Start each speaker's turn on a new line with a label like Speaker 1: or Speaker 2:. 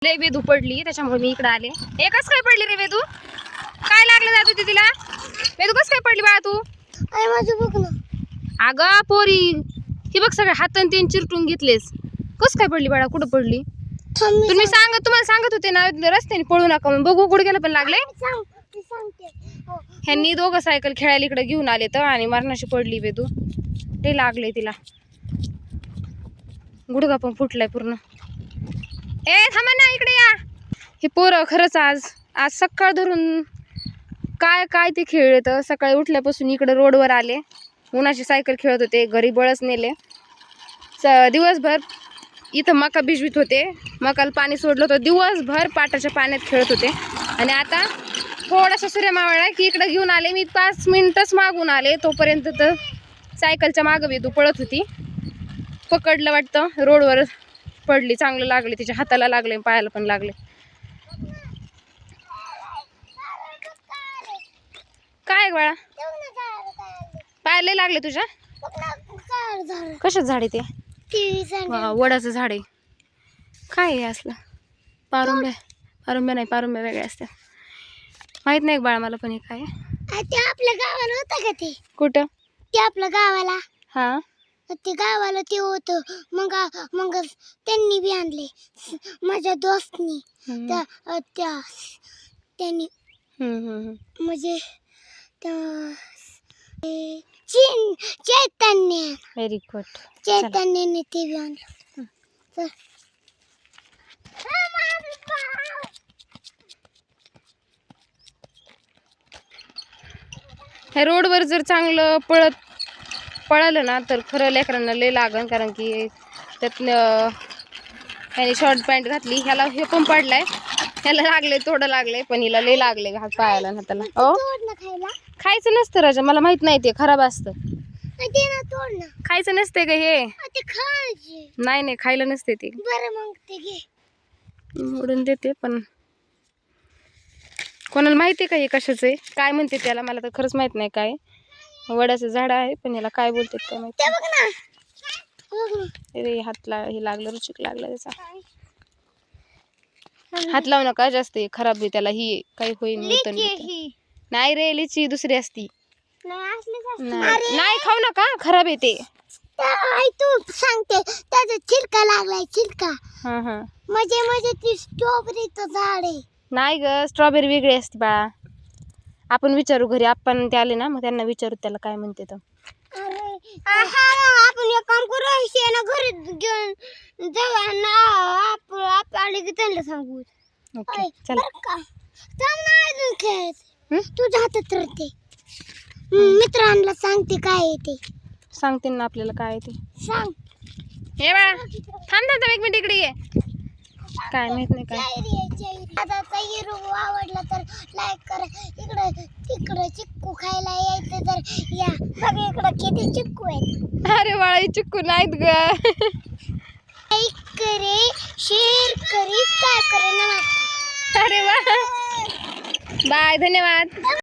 Speaker 1: लय वेदू पडली त्याच्यामुळे मी इकडे आले. एकच काय पडली रे वेदू? काय लागलं जात होती तिला? वेदू कस काय पडली बाळा तू?
Speaker 2: माझं बघ ना.
Speaker 1: अगं पोरी ही बघ सगळे हात तीन चिरटून घेतलेस. कस काय पडली बाळा? कुठं पडली? तुम्हाला सांगत होते ना रस्त्याने पळू नका म्हणून. बघू गुडघ्याला पण लागले. ह्यांनी दोघं सायकल खेळायला इकडे घेऊन आले तर आणि मरणाशी पडली वेदू. ते लागले तिला. गुडघा पण फुटलाय पूर्ण. ए थांबा ना इकडे या. हे पोरं खरंच आज सकाळ धरून काय काय ते खेळले तर सकाळी उठल्यापासून इकडे रोडवर आले. उन्हाची सायकल खेळत होते. घरी बळच नेले. दिवसभर इथं मका भिजवीत होते. मकाला पाणी सोडलं होतं. दिवसभर पाटाच्या पाण्यात खेळत होते. आणि आता थोडासा सूर्य मावळला की इकडे घेऊन आले. मी 5 मिनिटच मागून आले. तोपर्यंत तर सायकलच्या मागं वेदू पळत होती. पकडलं वाटतं रोडवर पडली. चांगलं लागले. तिच्या हाताला लागले पायाला पण लागले. काय बाळा पायाला लागले तुझ्या? कशाच झाड आहे ते? वडाचं झाड आहे. काय आहे असलं? पारुंब्या नाही, पारुंब्या वेगळ्या असतात. माहित नाही बाळा मला पण हे काय.
Speaker 2: ते आपल्या गावाला होतं का ते?
Speaker 1: कुठं?
Speaker 2: ते आपल्या गावाला.
Speaker 1: हा
Speaker 2: ते गावाला ते होतं. मग त्यांनी बी आणले माझ्या दोस्तनी. त्यांनी म्हणजे चैतन्य.
Speaker 1: Very good.
Speaker 2: चैतन्याने ते बी आणलं.
Speaker 1: ह्या रोडवर जर चांगलं पळालं ना तर खरं लेकरांना लय लागन. कारण की त्यातनं ह्याने शॉर्ट पॅन्ट घातली. ह्याला हे पण पडलाय. ह्याला लागले थोडं लागले पण हिला लय लागले हात पायाला ना त्याला. खायचं नसतं राजा. मला माहित नाही ते खराब असतं. खायचं नसते का हे? नाही खायला नसते ते. उडून देते पण कोणाला माहिती का हे कशाचं आहे काय म्हणते त्याला? मला तर खरंच माहित नाही काय. वडाचं झाड आहे पण याला काय बोलतात काय माहिती. अरे हातला हे लागलं रुचिक लागलं त्याचा. हात लावू नका जास्त. खराब आहे त्याला. ही काही होईल नाही रे. लिची दुसरी असती. नाही खाऊ नका. खराब आहे ते.
Speaker 2: तू सांगते त्याचा चिलका लागलाय. चिलका
Speaker 1: हा
Speaker 2: म्हणजे ती स्ट्रॉबेरीचं झाड आहे.
Speaker 1: नाही ग स्ट्रॉबेरी वेगळी असते बाळा. आपण विचारू घरी. आपण ते आले ना मग त्यांना विचारू त्याला काय म्हणते तर.
Speaker 2: आपण एक काम करू ना घरी घेऊन जाऊ ना. आले की त्यांना सांगू. तुझ्या हातात राहते. मित्रांना सांगते काय आहे ते.
Speaker 1: सांगते ना आपल्याला काय ते.
Speaker 2: सांग.
Speaker 1: हे बाळा थांब एक मिनिट इकडे ये. काय माहित नाही काय.
Speaker 2: आवडला तर लाईक करा. तिकडे चिक्कू खायला यायचं तर या. बघ इकडे किती चिक्कू आहेत.
Speaker 1: अरे बाळा चिक्कू नाहीत ग.
Speaker 2: लाईक करे, शेअर करे, काय करे.
Speaker 1: अरे वा बाय धन्यवाद.